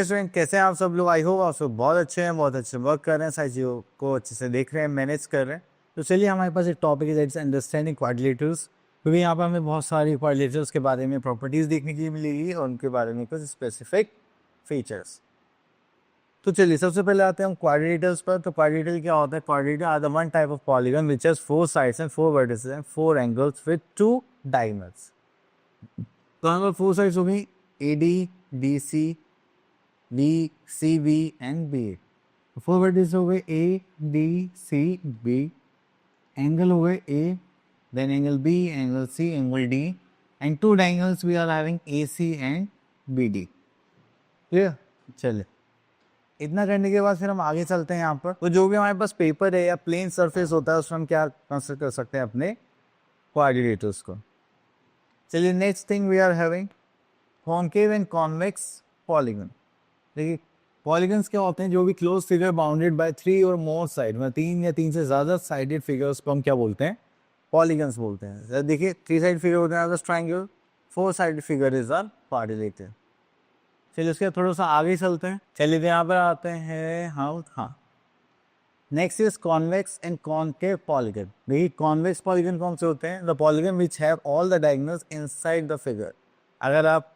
Student, कैसे हैं आप सब लोग? आई होप आप सब बहुत अच्छे हैं, बहुत अच्छे वर्क कर रहे हैं, सारी चीज़ों को अच्छे से देख रहे हैं, मैनेज कर रहे हैं। तो चलिए, हमारे पास एक टॉपिक है दैट इज अंडरस्टैंडिंग क्वाड्रिलेटरल्स, क्योंकि यहाँ पर हमें बहुत सारी क्वाड्रिलेटरल्स के बारे में प्रॉपर्टीज़ देखने के लिए मिलेगी और उनके बारे में कुछ स्पेसिफिक फीचर्स। तो चलिए, सबसे पहले आते हैं हम क्वाड्रिलेटरल्स पर। तो क्वाड्रिलेटरल क्या होता है? Quadrilateral are the one type of polygon which has 4 sides and 4 vertices and 4 angles with 2 diagonals. तो हमारे 4 साइड्स हो गई AD, BC, CB and BA। 4 vertices हो गए ADCB, एंगल हो गए A, then angle B, angle C, angle D, and 2 angles we are having AC and BD। Clear? चलिए, इतना करने के बाद फिर हम आगे चलते हैं। यहाँ पर तो जो भी हमारे पास पेपर है या प्लेन सरफेस होता है उसमें हम क्या कंसिडर कर सकते हैं? अपने कोऑर्डिनेटर्स को। चलिए, next thing we are having concave and convex polygon. देखिए, पॉलीगन्स क्या होते हैं? जो भी क्लोज फिगर बाउंडेड बाय 3 और मोर साइड, मतलब 3 या 3 से ज़्यादा साइडेड फिगर्स को हम क्या बोलते हैं? पॉलीगन्स बोलते हैं। देखिए, 3 साइड फिगर होते हैं triangle, 4 side figure is are quadrilateral. चलिए, उसके थोड़ा सा आगे चलते हैं। चलिए, यहाँ पर आते हैं हाँ next is convex and concave polygon. देखिए, कॉन्वेक्स पॉलीगन कौन से होते हैं? The polygon which have all the diagonals inside the figure. अगर आप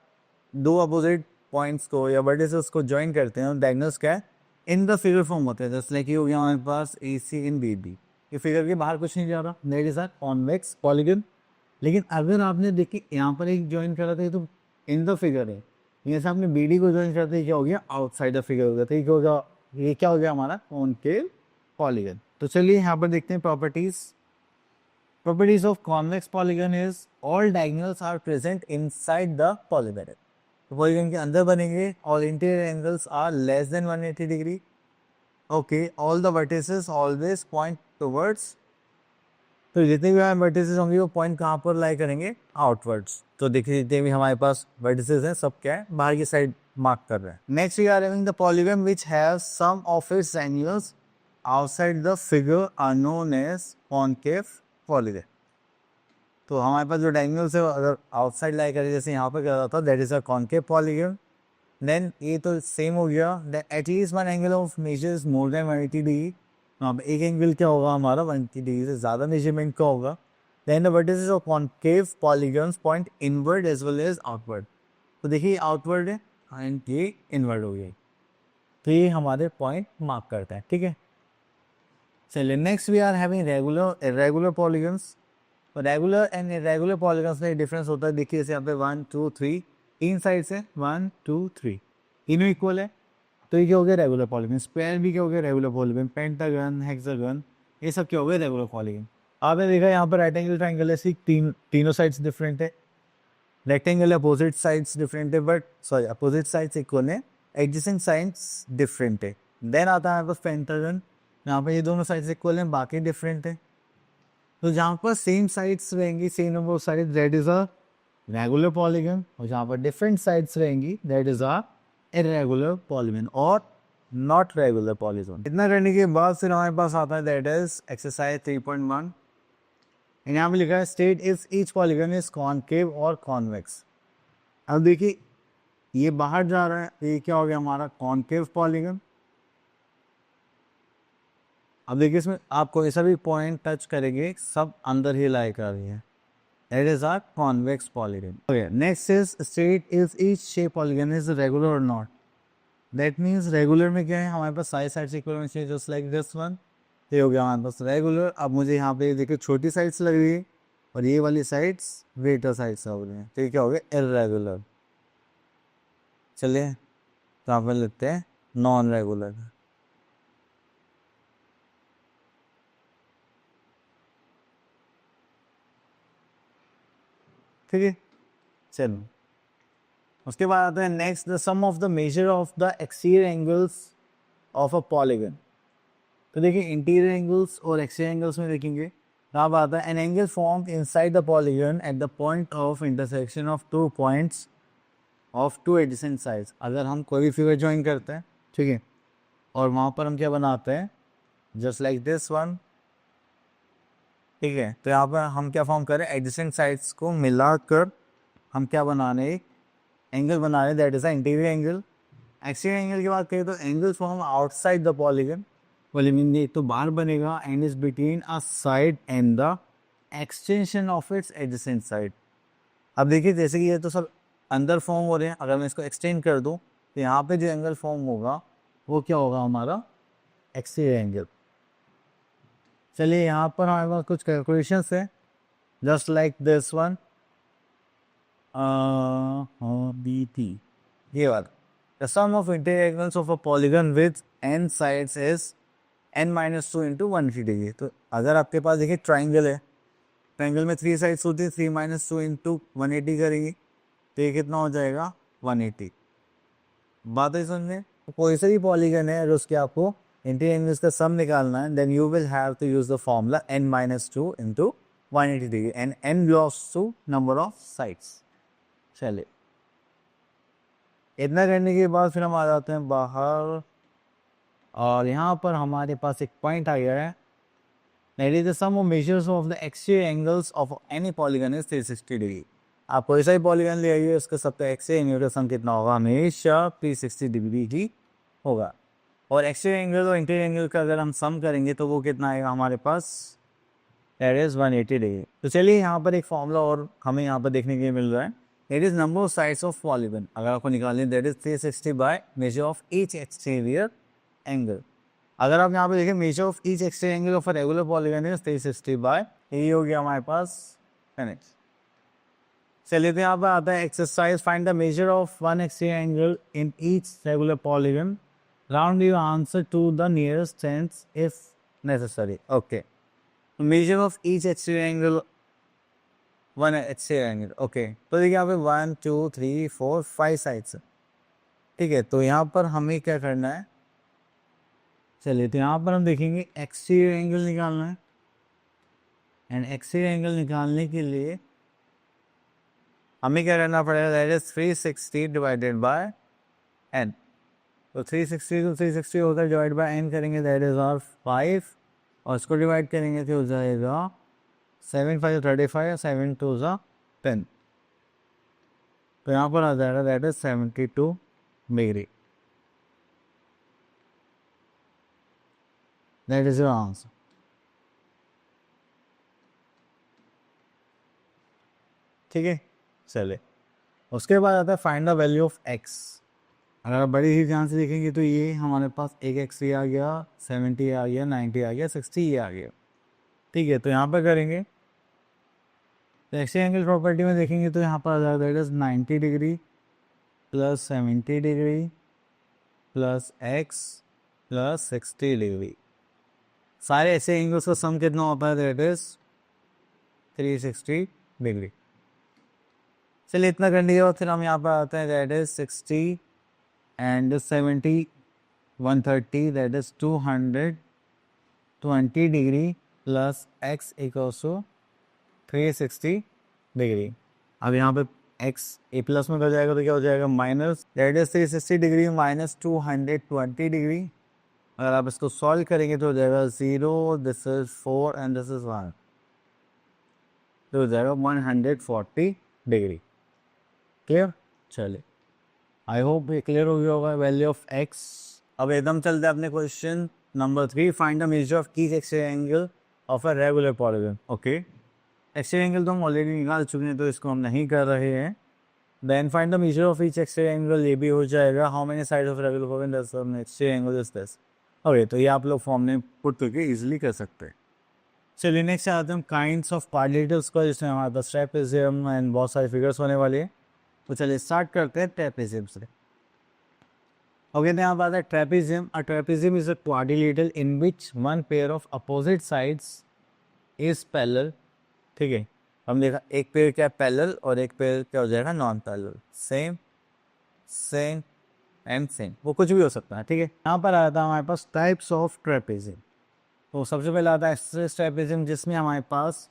दो अपोजिट पॉइंट्स को या वर्टिसेस को ज्वाइन करते हैं, डायगोनल्स क्या है? इन द फिगर फॉर्म होते हैं। जैसे कि हो गया हमारे पास AC इन BB, ये फिगर के बाहर कुछ नहीं जा रहा, that is a convex polygon. लेकिन अगर आपने देखिए यहाँ पर एक ज्वाइन करा था, तो इन द फिगर है, जैसे आपने BD को ज्वाइन करते हैं, क्या हो गया? आउटसाइड द फिगर हो गया। तो ये क्या हो गया हमारा? Concave polygon. तो चलिए, यहाँ पर देखते हैं properties of convex polygon is all diagonals are present inside the polygon. तो पॉलीगन के अंदर बनेंगे, all interior angles are less than 180 degree. Okay, all the vertices always point towards. तो जितने भी हमारे वर्टिसेस होंगे वो पॉइंट कहाँ पर लाई करेंगे? आउटवर्ड्स। तो देखिए, जितने भी हमारे पास वर्टिसेस हैं सब क्या है? बाहर की साइड मार्क कर रहे हैं। Next we are having the polygon which have some of its angles outside the figure are known as concave polygon. तो हमारे पास जो डायगोनल्स है अगर आउटसाइड लाई करें, जैसे यहाँ पर क्या था, that is a concave polygon. Then ये तो सेम हो गया, then at least one angle of measure is more than 180 degree. वहाँ पर एक एंगल क्या होगा हमारा? 180 डिग्री से ज़्यादा मेजरमेंट का होगा। Then the vertices of concave polygons point inward as well as outward. तो देखिए, आउटवर्ड है एंड ये इनवर्ड हो गया, तो ये हमारे पॉइंट मार्क करता है। ठीक है, चलिए, next we are having regular irregular polygons. तो रेगुलर एंड इरेगुलर पॉलीगन्स में डिफरेंस होता है। देखिए, जैसे यहाँ पे 1 2 3 तीन साइड से 1 2 3 तीनों इक्वल है, तो ये क्या हो गया? Regular polygon. स्क्वायर भी क्या हो गया? Regular polygon. पेंटागन, हेक्सागन, ये सब क्या हो गया? Regular polygon. आपने देखा यहाँ पर राइट एंगल ट्राइंगल है, तीनों साइड्स डिफरेंट है। रेक्टेंगल अपोजिट साइड्स डिफरेंट है, but sorry opposite sides equal है, एडजेसेंट साइड्स डिफरेंट है। देन आता है हमारे पास पेंटागन, यहाँ पे ये दोनों साइड्स इक्वल हैं, बाकी डिफरेंट है। तो जहाँ पर सेम साइड्स रहेंगी, same number of sides, that is a regular polygon. और जहाँ पर डिफरेंट साइड्स रहेंगी, that is a irregular polygon और नॉट रेगुलर पॉलीगन। इतना करने के बाद फिर हमारे पास आता है दैट इज एक्सरसाइज 3.1। यहाँ पे लिखा है state if each polygon is concave और कॉन्वेक्स। अब देखिए, ये बाहर जा रहा है, ये क्या हो गया हमारा? Concave polygon. अब देखिए, इसमें आप कोई सा भी पॉइंट टच करेंगे, सब अंदर ही लाई कर रही है, that is our convex polygon. Okay, next is state if each shape polygon is regular or not. That means regular में क्या है? हमारे पास साइड साइड्स इक्वल होनी चाहिए, just like this one। ये हो गया हमारे पास रेगुलर। अब मुझे यहाँ पे देखिए छोटी साइड्स लग रही है और ये वाली साइड्स वेटर साइड्स हो रही हैं, तो ये क्या हो गया? इरेगुलर। चलिए, तो यहाँ पर लिखते हैं नॉन रेगुलर। ठीक है, चलो, उसके बाद आता है next the sum of the measure of the exterior angles of a polygon. तो देखिए, इंटीरियर एंगल्स और एक्सटीरियर एंगल्स में देखेंगे, अब आता है an angle form inside the polygon at the point of intersection of 2 points of 2 adjacent sides. अगर हम कोई भी फिगर ज्वाइन करते हैं, ठीक है, और वहाँ पर हम क्या बनाते हैं? Just like this one. ठीक है, तो यहाँ पर हम क्या फॉर्म करें? एडजेसेंट साइड्स को मिलाकर हम क्या बना रहे? एंगल बना रहे, that is a interior angle. Exterior angle की बात करें तो angle form outside the polygon, polygon एक तो बाहर बनेगा and is between a side and the extension of its adjacent side. अब देखिए जैसे कि ये तो सब अंदर फॉर्म हो रहे हैं, अगर मैं इसको एक्सटेंड कर दूं तो यहाँ पे जो एंगल फॉर्म होगा वो क्या होगा, हमारा एक्सटीरियर एंगल। चलिए यहाँ पर हमारे पास कुछ कैलकुलेशंस है, just like this one, B T, ये वाला। The sum of interior angles of a polygon with n sides is n-2 into 180 degree. तो अगर आपके पास देखिए ट्राइंगल है, ट्राइंगल में 3 साइड्स होती है, 3-2 इंटू 180 करेंगे तो ये कितना हो जाएगा 180। बात है समझे, तो कोई सा भी पॉलीगन है अगर उसके आपको इंटीरियर एंगल्स का सम निकालना है, then you will have to use the formula n-2 into 180 degree and n belongs to number of sides. चलिए इतना करने के बाद फिर हम आ जाते हैं बाहर, और यहाँ पर हमारे पास एक पॉइंट आ गया है, that is the sum of measures of the exterior angles of any polygon is 360 degree. आप कोई सा भी पॉलीगन ले आइए, उसका सबका एक्सटीरियर एंगल का सम कितना होगा, हमेशा 360 डिग्री ही होगा। और एक्सटीरियर एंगल और इंटीरियर एंगल का अगर हम सम करेंगे तो वो कितना आएगा हमारे पास, दैट इज 180 डिग्री। तो चलिए यहाँ पर एक फॉर्मूला और हमें यहाँ पर देखने के लिए मिल रहा है, that is number of sides of polygon. अगर आपको निकालनी है that is 360 by measure of each exterior angle. अगर आप यहाँ पे देखें measure of each exterior angle of a regular polygon is 360 by, यही हो गया हमारे पास 10x। चलिए तो यहाँ पर आता है exercise, find the measure of one exterior angle in each regular polygon, round your answer to the nearest tens if necessary. Okay, measure of each exterior angle, one exterior angle. Okay, तो देखिए यहाँ पे 1 2 3 4 5 sides, ठीक है। तो यहाँ पर हमें क्या करना है, चलिए तो यहाँ पर हम देखेंगे एक्सटीरियर एंगल निकालना है, एंड एक्सटीरियर एंगल निकालने के लिए हमें क्या करना पड़ेगा, that is 360 divided by n। तो 360 तो 360 होता है, डिवाइड बाय n करेंगे दैट इज आवर 5, और इसको डिवाइड करेंगे तो हो जाएगा 7 5 35, 7 2 10। तो यहाँ पर आ जाएगा that is 72 degree. That is your answer. ठीक है, चले उसके बाद आता है find the value of x। अगर आप बड़ी ही ध्यान से देखेंगे तो ये हमारे पास एक x ये आ गया, 70 आ गया, 90 आ गया, 60 ये आ गया। ठीक है, तो यहाँ पर करेंगे तो एक्सटीरियर एंगल प्रॉपर्टी में देखेंगे तो यहाँ पर आ जाएगा that is 90 degree plus 70 degree plus x plus 60 degree. सारे ऐसे एंगल्स का सम कितना होता है, दैट इज 360 डिग्री। चलिए इतना करने के बाद फिर हम यहाँ पर आते हैं, दैट इज 60 एंड 70 130, दैट इज 220 degree plus x equals to 360 degree. अब यहाँ पे x ए प्लस में हो जाएगा तो क्या हो जाएगा minus, that is 360 degree minus 220 degree. अगर आप इसको सॉल्व करेंगे तो हो जाएगा 0, this is 4 and this is 1, तो हो जाएगा 140 डिग्री। क्लियर, चलिए आई होप ये क्लियर हो गया होगा वैल्यू ऑफ x। अब एकदम चलते हैं अपने question number 3, find the measure of each exterior angle of a regular polygon. Okay, exterior angle तो हम ऑलरेडी निकाल चुके हैं तो इसको हम नहीं कर रहे हैं। Then find the measure of each exterior angle, ये भी हो जाएगा, how many sides of regular polygon that's exterior angle is this. Okay, तो ये आप लोग फॉर्म में पुट करके इजीली कर सकते हैं। चलिए नेक्स्ट आते हैं काइंड्स ऑफ पार्टिकल्स का, जिसमें हमारे पास ट्रेपेजियम एंड बहुत सारे फिगर्स होने वाले हैं। तो चलिए स्टार्ट करते हैं ट्रेपेजियम से। ओके, तो यहाँ बात है trapezium. A trapezium is a quadrilateral in which one pair of opposite sides is parallel. ठीक है, हम देखा एक पेयर क्या पैरेलल और एक पेयर क्या हो जाएगा non parallel, same same and same, वो कुछ भी हो सकता है। ठीक है, यहाँ पर आता है हमारे पास टाइप्स ऑफ ट्रेपेजियम। तो सबसे पहले आता है स्ट्रेस ट्रेपेजियम, जिसमें हमारे पास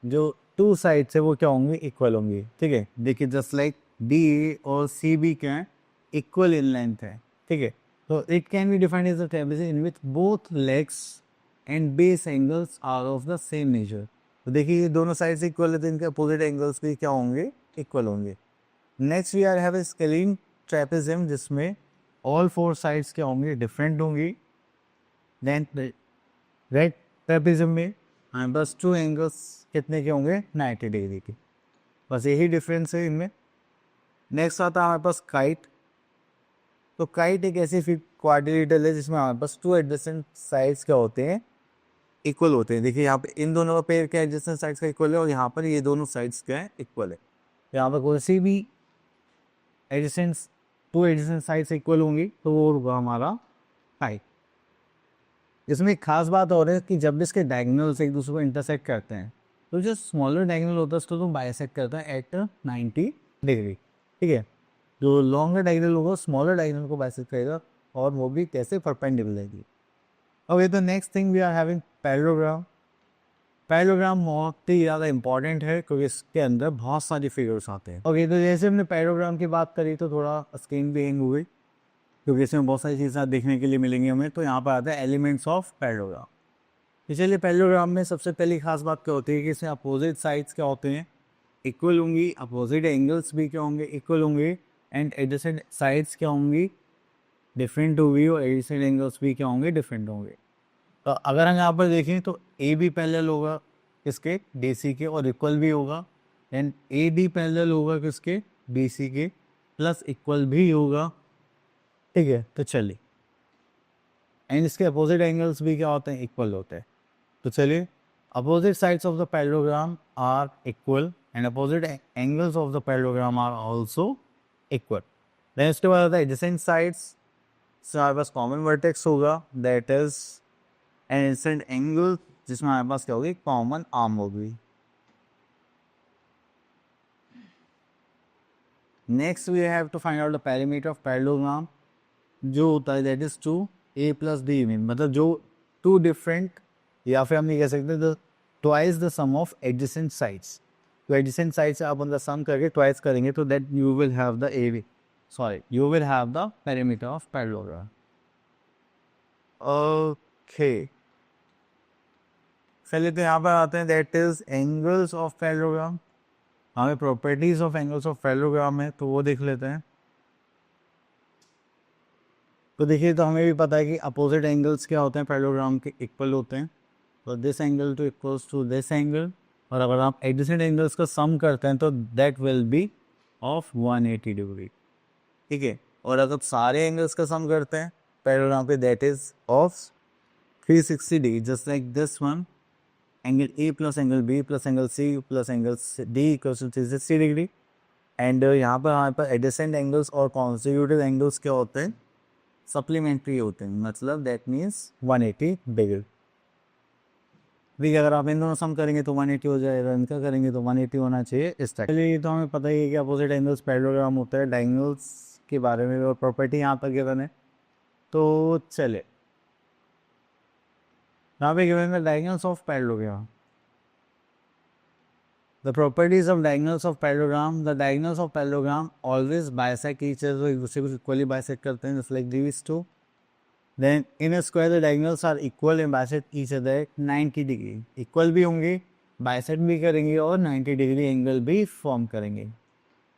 जो टू साइड्स है वो क्या होंगे, इक्वल होंगे। ठीक है, देखिए जस्ट लाइक डी और सी बी क्या है, इक्वल इन लेंथ है। ठीक है, तो it can be defined as a trapezium in which both legs and base angles are of the same nature. तो देखिए ये दोनों साइड्स इक्वल है तो इनके अपोजिट एंगल्स भी क्या होंगे, इक्वल होंगे। Next we are have scalene trapezium, जिसमें ऑल 4 साइड्स क्या होंगी, डिफरेंट होंगी। देन राइट ट्रेपेजियम में हमारे पास 2 एंगल्स कितने के होंगे, 90 डिग्री के, बस यही डिफरेंस है इनमें। नेक्स्ट आता है हमारे पास काइट। तो काइट एक ऐसी क्वाड्रिलेटरल है जिसमें हमारे पास 2 एडजेसेंट साइड्स क्या होते हैं, इक्वल होते हैं। देखिए यहाँ पे इन दोनों का पेयर क्या एडजेसेंट साइड्स का इक्वल है, और यहाँ पर ये दोनों साइड्स क्या है, इक्वल है। यहाँ पर कोई सी भी एडजेसेंट 2 एडजेसेंट साइड्स इक्वल होंगी तो वो होगा हमारा काइट। इसमें एक खास बात और है कि जब भी इसके डायगोनल्स एक दूसरे को इंटरसेक्ट करते हैं तो जो स्मॉलर डायगोनल होता है उसको तो बाइसेक्ट करता है एट 90 डिग्री, ठीक है। जो लॉन्गर डायगोनल होगा स्मॉलर डायगोनल को बाइसेक्ट करेगा, और वो भी कैसे, परपेंडिकुलरली। ओके, तो next thing we are having parallelogram. Parallelogram बहुत ही ज़्यादा इंपॉर्टेंट है क्योंकि इसके अंदर बहुत सारी फिगर्स आते हैं। ओके, तो जैसे हमने पैरेललोग्राम की बात करी तो थोड़ा स्क्रीन भी हैंग हो गई क्योंकि इसमें बहुत सारी चीज़ें देखने के लिए मिलेंगी हमें। तो यहाँ पर आता है एलिमेंट्स ऑफ पैरेललोग्राम। इसलिए पैरेललोग्राम में सबसे पहली खास बात क्या होती है कि इसमें अपोजिट साइड्स क्या होते हैं, इक्वल होंगी, अपोजिट एंगल्स भी क्या होंगे, इक्वल होंगे, एंड एडजेसेंट साइड्स क्या होंगी, डिफरेंट होंगी, और एडजेसेंट एंगल्स भी क्या होंगे, डिफरेंट होंगे। तो अगर हम यहाँ पर देखें तो ए भी पैरेलल होगा किसके, डी सी के, और इक्वल भी होगा। एंड ए डी पैरेलल होगा किसके, बी सी के, प्लस इक्वल भी होगा, ठीक है। तो चलिए, एंड इसके अपोजिट एंगल्स भी क्या होते हैं, इक्वल होते हैं। तो चलिए, opposite sides of the parallelogram are equal and opposite angles of the parallelogram are also equal. Then इसके बाद आता है एडजेसेंट साइड्स। से हमारे पास कॉमन वर्टेक्स होगा, that is an adjacent angle, जिसमें हमारे पास क्या होगी, कॉमन आर्म होगी। Next we have to find out the perimeter of parallelogram, जो होता है that is 2a plus D, मतलब जो 2 डिफरेंट, या फिर हम ये कह सकते हैं twice the sum of adjacent sides. तो एडजेसेंट साइड्स आप उनका सम करके ट्वाइस करेंगे तो that you will have the you will have the perimeter of parallelogram. Okay, चलिए तो यहाँ पर आते हैं, that is angles of parallelogram. हमें properties of angles of parallelogram है तो वो देख लेते हैं। तो देखिए, तो हमें भी पता है कि अपोजिट एंगल्स क्या होते हैं पैरेललोग्राम के, इक्वल होते हैं। तो this angle two equals to this angle, और अगर आप एडजेसेंट एंगल्स का सम करते हैं तो that will be of 180 degree, ठीक है। और अगर सारे एंगल्स का सम करते हैं पैरेललोग्राम पे, that is of 360 degree, just like this one, angle A plus angle B plus angle C plus angle D equals to 360 degree. And यहाँ पर हमारे पास एडजेसेंट एंगल्स और कॉन्सिक्यूटिव एंगल्स क्या होते हैं, सप्लीमेंट्री होते हैं, मतलब दैट मीन्स 180 डिग्री। देखिए, अगर आप इन दोनों सम करेंगे तो 180 हो जाएगा, इनका करेंगे तो 180 होना चाहिए इस टाइप। चलिए, तो हमें पता ही है कि अपोजिट एंगल्स पैरेललोग्राम होता है, डायगोनल्स के बारे में और प्रॉपर्टी यहाँ पर गिवन है। तो चले, यहाँ पे गिवन है diagonals of parallelogram. The properties of diagonals of parallelogram. The diagonals of parallelogram always bisect each other, एक दूसरे को equally bisect करते हैं, just like these two. Then in a square the diagonals are equal and bisect each other at 90 degree. Equal भी होंगे, bisect भी करेंगे और 90 डिग्री एंगल भी फॉर्म करेंगे।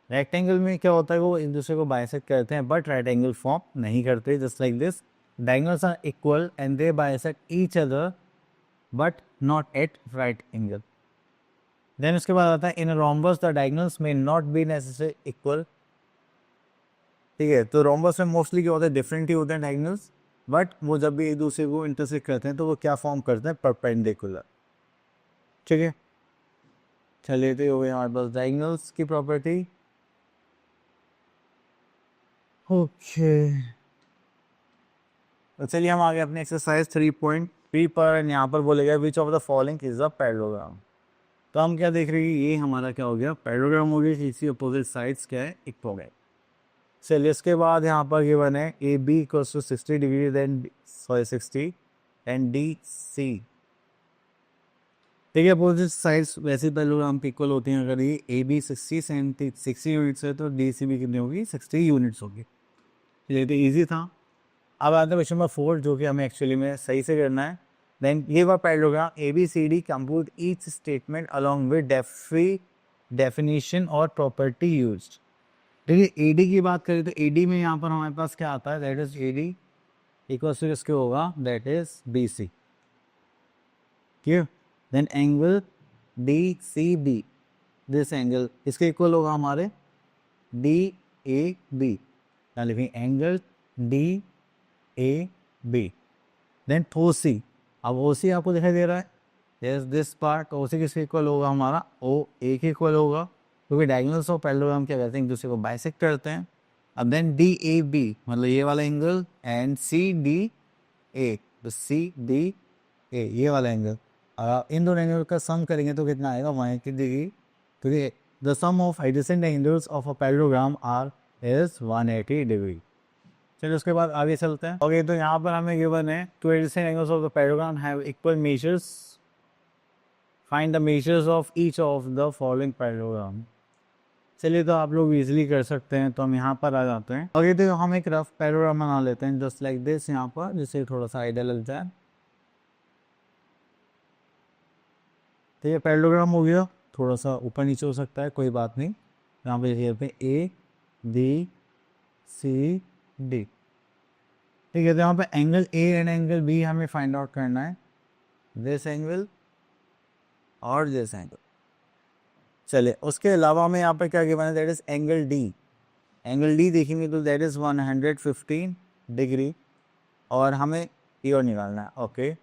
रेक्टेंगल में क्या होता है, वो एक दूसरे को बाइसेक्ट करते हैं बट राइट एंगल फॉर्म नहीं करते, just like this. Diagonals are equal and they bisect each other but not at right angle. Then उसके बाद आता है in rhombus the diagonals may not be necessary equal, ठीक है। तो रोम्बस में मोस्टली क्या होता है, डिफरेंट ही होते हैं डायगोनल्स, बट वो जब भी एक दूसरे को इंटरसेक्ट करते हैं तो वो क्या फॉर्म करते हैं, परपेंडिकुलर, ठीक है। चलिए, तो हो गया हमारे पास डायगोनल्स की प्रॉपर्टी। ओके, तो चलिए हम आगे अपने एक्सरसाइज 3.3 पर, यहाँ पर बोलेगा which of the following is a parallelogram. तो हम क्या देख रहे हैं, ये हमारा क्या हो गया, पैरेललोग्राम हो गया, इसी अपोजिट साइड्स क्या है, इक्वल हो गए। चलिए, इसके बाद यहाँ पर गिवन है A B equals to 60 degree, then 60 and D C. देखिए, अपोजिट साइड्स वैसे पैरेललोग्राम पे इक्वल होती हैं। अगर ये ए बी 60 यूनिट्स है तो डी सी भी कितनी होगी, 60 यूनिट्स होगी। ये तो ईजी था। अब आता है क्वेश्चन नंबर 4, जो कि हमें एक्चुअली में सही से करना है। देन ये हुआ parallelogram A B C D, compute each statement along with definition और प्रॉपर्टी यूज्ड। देखिए AD की बात करें तो AD में यहाँ पर हमारे पास क्या आता है, that is AD equals to किसके होगा, that is BC, clear. Then angle DCB, this angle इसके इक्वल होगा हमारे DAB, now लिखेंगे एंगल DAB। देन OC, अब OC आपको दिखाई दे रहा है, यस दिस पार्ट, OC किसके इक्वल होगा, हमारा OA के इक्वल होगा, क्योंकि डायगोनल्स ऑफ पैरेललोग्राम क्या कहते हैं, एक दूसरे को बाइसेक्ट करते हैं। अब देन DAB मतलब ये वाला एंगल, एंड CDA, तो CDA ये वाला एंगल, इन दोनों एंगल का सम करेंगे तो कितना आएगा, 180 डिग्री, क्योंकि the sum of adjacent angles of a parallelogram are is 180 degree. चलिए उसके बाद आगे चलते हैं। ओके, तो यहाँ पर हमें गिवन है two adjacent angles of the parallelogram have equal measures, find the measures of each of the following parallelogram. चलिए तो आप लोग इजीली कर सकते हैं, तो हम यहाँ पर आ जाते हैं। ओके, तो हम एक रफ पैरेललोग्राम बना लेते हैं जस्ट लाइक दिस यहाँ पर, जिससे थोड़ा सा आइडिया लग जाए। तो ये पैरेललोग्राम हो गया, थोड़ा सा ऊपर नीचे हो सकता है, कोई बात नहीं। यहाँ पे ABCD, ठीक है। तो यहाँ पे angle A and angle B हमें फाइंड आउट करना है, दिस एंगल और दिस एंगल। चलिए उसके अलावा हमें यहाँ पे क्या गिवन है, that is angle D। Angle D देखेंगे तो दैट इज 115 डिग्री, और हमें ये और निकालना है। ओके,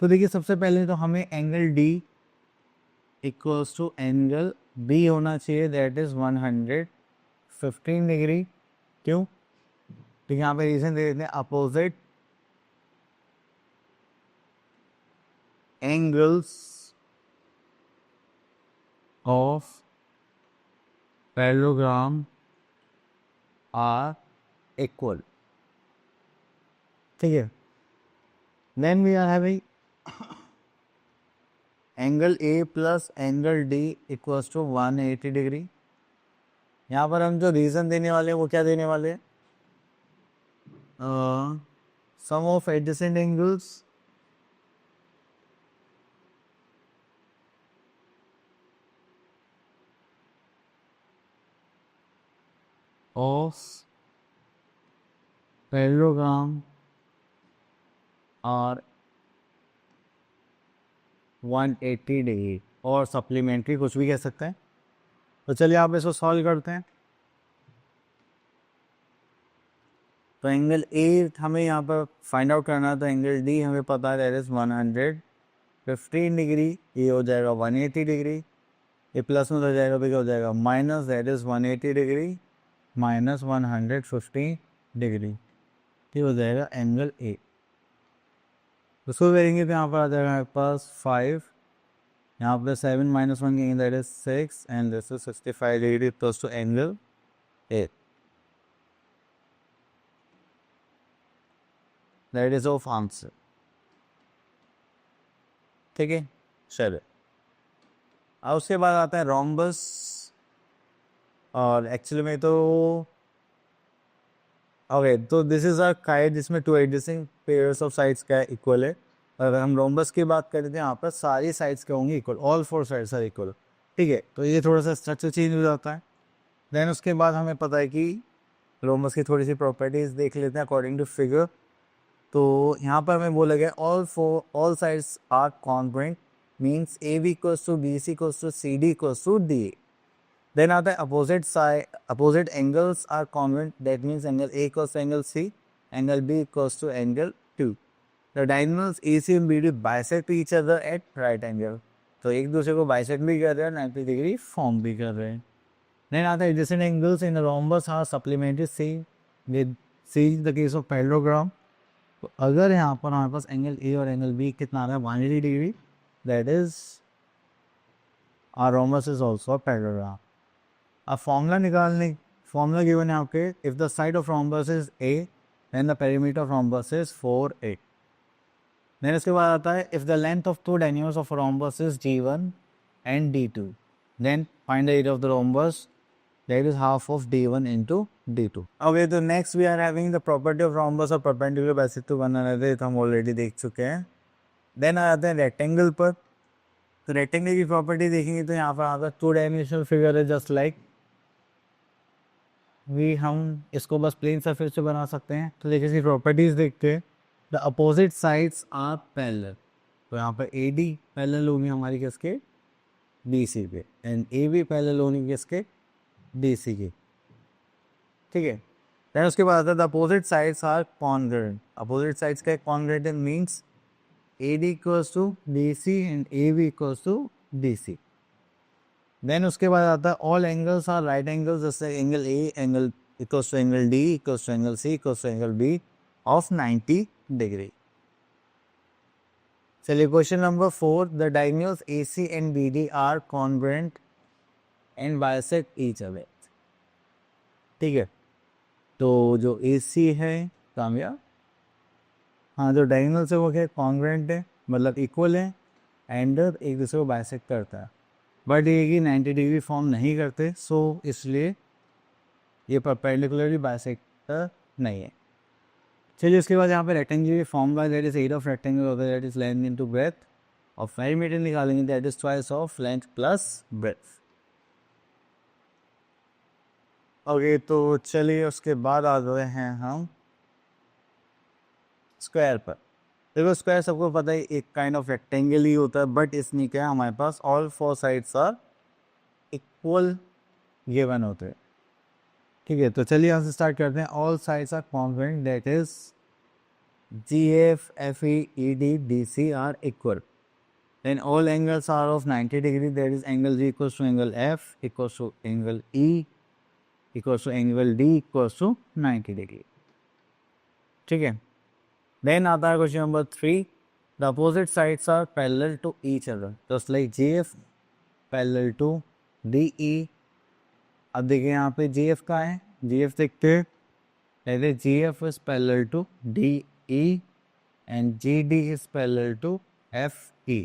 तो देखिए सबसे पहले तो हमें angle D equals to angle B होना चाहिए, दैट इज 115 डिग्री। क्यों, तो यहाँ पे रीजन दे देते हैं, opposite angles of parallelogram are equal, ठीक है। Then we are having angle A plus angle D equals to 180 degree. यहाँ पर हम जो रीजन देने वाले हैं वो क्या देने वाले हैं, sum of adjacent angles of parallelogram are 180 degree, और सप्लीमेंट्री कुछ भी कह सकते हैं। तो चलिए आप इसको सॉल्व करते हैं। तो एंगल ए हमें यहाँ पर फाइंड आउट करना है, तो एंगल डी हमें पता है दैट इज 115 डिग्री, ये हो जाएगा 180 डिग्री, ये प्लस में हो जाएगा तो क्या हो जाएगा minus, that is 180 degree minus 115 degree, ये हो जाएगा एंगल ए। उसको करेंगे तो यहाँ पर आ जाएगा हमारे पास 5, यहाँ पर 7 माइनस 1 कहेंगे that is 6, and this is 65 degree plus two angle A, that is of answer, ठीक है। चलो अब उसके बाद आता है रोम्बस, और एक्चुअली में तो ओके, तो दिस इज अ काइट जिसमें two adjacent pairs of sides का इक्वल है। अगर हम रोम्बस की बात करें तो यहाँ पर सारी साइड्स क्या होंगी equal, all 4 sides are equal, ठीक है। तो ये थोड़ा सा स्ट्रक्चर चेंज हो जाता है। देन उसके बाद हमें पता है कि रोम्बस की थोड़ी सी प्रॉपर्टीज देख लेते हैं अकॉर्डिंग टू फिगर। तो यहाँ पर हमें बोला गया all sides are congruent, means AB equals to BC equals to CD equals to DA। Then आता है opposite angles are congruent, that means angle A equals to angle C, angle B equals to angle 2। The diagonals AC and BD bisect each other at right angle, तो एक दूसरे को bisect भी कर रहे हैं, 90 डिग्री फॉर्म भी कर रहे हैं। देन आता है adjacent angles in rhombus are supplementary see the case of parallelogram. तो अगर यहाँ पर हमारे पास एंगल ए और एंगल बी कितना आ रहा है 180 degree, that is or rhombus is also parallelogram. अब फॉर्मूला गिवन है आपके, if the side of rhombus is a then the perimeter of rhombus is 4a। Then इसके बाद आता है if the length of two diameters of rhombus is d1 and d2, then find the area of the rhombus, that is half of d1 into d2। Okay, तो next we are having the property of rhombus और perpendicular bisect to one another, तो हम already देख चुके हैं। Then आ जाते हैं rectangle पर। तो रेक्टेंगल की प्रॉपर्टी देखेंगे तो यहाँ पर आता है 2 डायमेंशनल फिगर है, जस्ट लाइक हम इसको बस प्लेन सरफेस से बना सकते हैं। तो देखिए इसकी प्रॉपर्टीज देखते हैं। The opposite sides are parallel, तो यहाँ पर ए डी पैरेलल होगी हमारी किसके, बी सी के, एंड ए बी पैरेलल होगी किसके, डी सी के, ठीक है। देन उसके बाद आता है the opposite sides are congruent. Opposite sides का congruent means A D equals to D C and A B equals to D C. Then उसके बाद आता है all angles are right angles, जैसे angle A angle equals to angle D equals to angle C equals to angle B of 90 degree. चलिए question number 4, the diagonals A C and B D are congruent and bisect each other, ठीक है। तो जो ए सी है कामयाब, हाँ जो diagonals है वो क्या कॉन्ग्रुएंट है, मतलब इक्वल है, एंड एक दूसरे को बाइसेक्ट करता है, बट ये कि 90 डिग्री फॉर्म नहीं करते, सो इसलिए ये परपेंडिकुलरली बाइसेक्टर नहीं है। चलिए उसके बाद यहाँ पे rectangular formula that is area of rectangle होता है that is length into breadth, और पेरीमीटर निकालेंगे that is twice of length plus breadth. Okay तो चलिए उसके बाद आ गए हैं हम स्क्वायर पर। देखो स्क्वायर सबको पता है एक काइंड ऑफ रेक्टेंगल ही होता है, बट इसमें क्या है हमारे पास all 4 sides are equal given होते हैं, ठीक है। तो चलिए यहाँ से स्टार्ट करते हैं। All sides are congruent that is G F F E D D C are equal, then all angles are of 90 degree that is angle G equals to angle F equals to angle E equals to angle D equals to 90 degree, ठीक है। Then आता है question number 3, the opposite sides are parallel to each other just like G F parallel to D ई। अब देखिए यहाँ पे जी F का है, जी एफ देखते हैं, कहते G F is parallel to D E and G D is parallel to F E.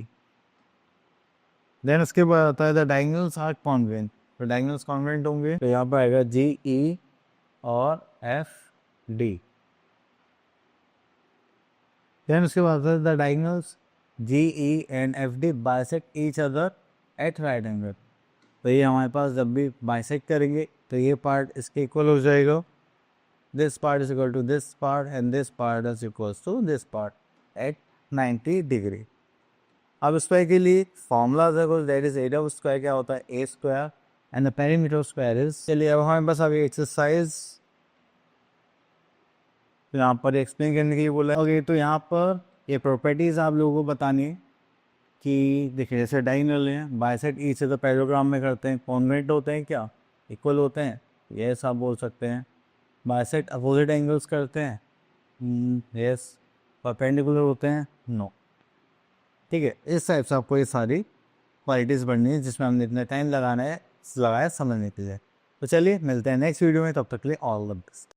Then उसके बाद आता है द डायगोनल्स आर कॉन्ग्रुएंट, तो डायगोनल्स कॉन्ग्रुएंट होंगे, तो यहाँ पर आएगा जी ई और एफ डी। देन उसके बाद आता है the diagonals G E and F D bisect each other at right angle, तो ये हमारे पास जब भी बाइसेक्ट करेंगे तो ये पार्ट इसके इक्वल हो जाएगा, this part is equal to this part and this part is equals to this part at 90 degree. अब स्क्वायर के लिए formula that is area of square क्या होता है A square and the perimeter of square is. चलिए अब हमारे पास अभी एक्सरसाइज यहाँ पर एक्सप्लेन करने के लिए बोला है। ओके तो यहाँ पर ये प्रॉपर्टीज आप लोगों को बतानी है कि देखिए जैसे डायगोनल हैं बाइसेक्ट ईच अदर पैरेललोग्राम में करते हैं, कॉन्ग्रुएंट होते हैं क्या, इक्वल होते हैं, यस आप बोल सकते हैं। बाइसेक्ट अपोजिट एंगल्स करते हैं, यस। परपेंडिकुलर होते हैं, नो, ठीक है। इस टाइप से आपको ये सारी क्वालिटीज़ बढ़नी है जिसमें हमने इतना टाइम लगाया समझने के लिए। तो चलिए मिलते हैं नेक्स्ट वीडियो में, तब तक के लिए ऑल द बेस्ट।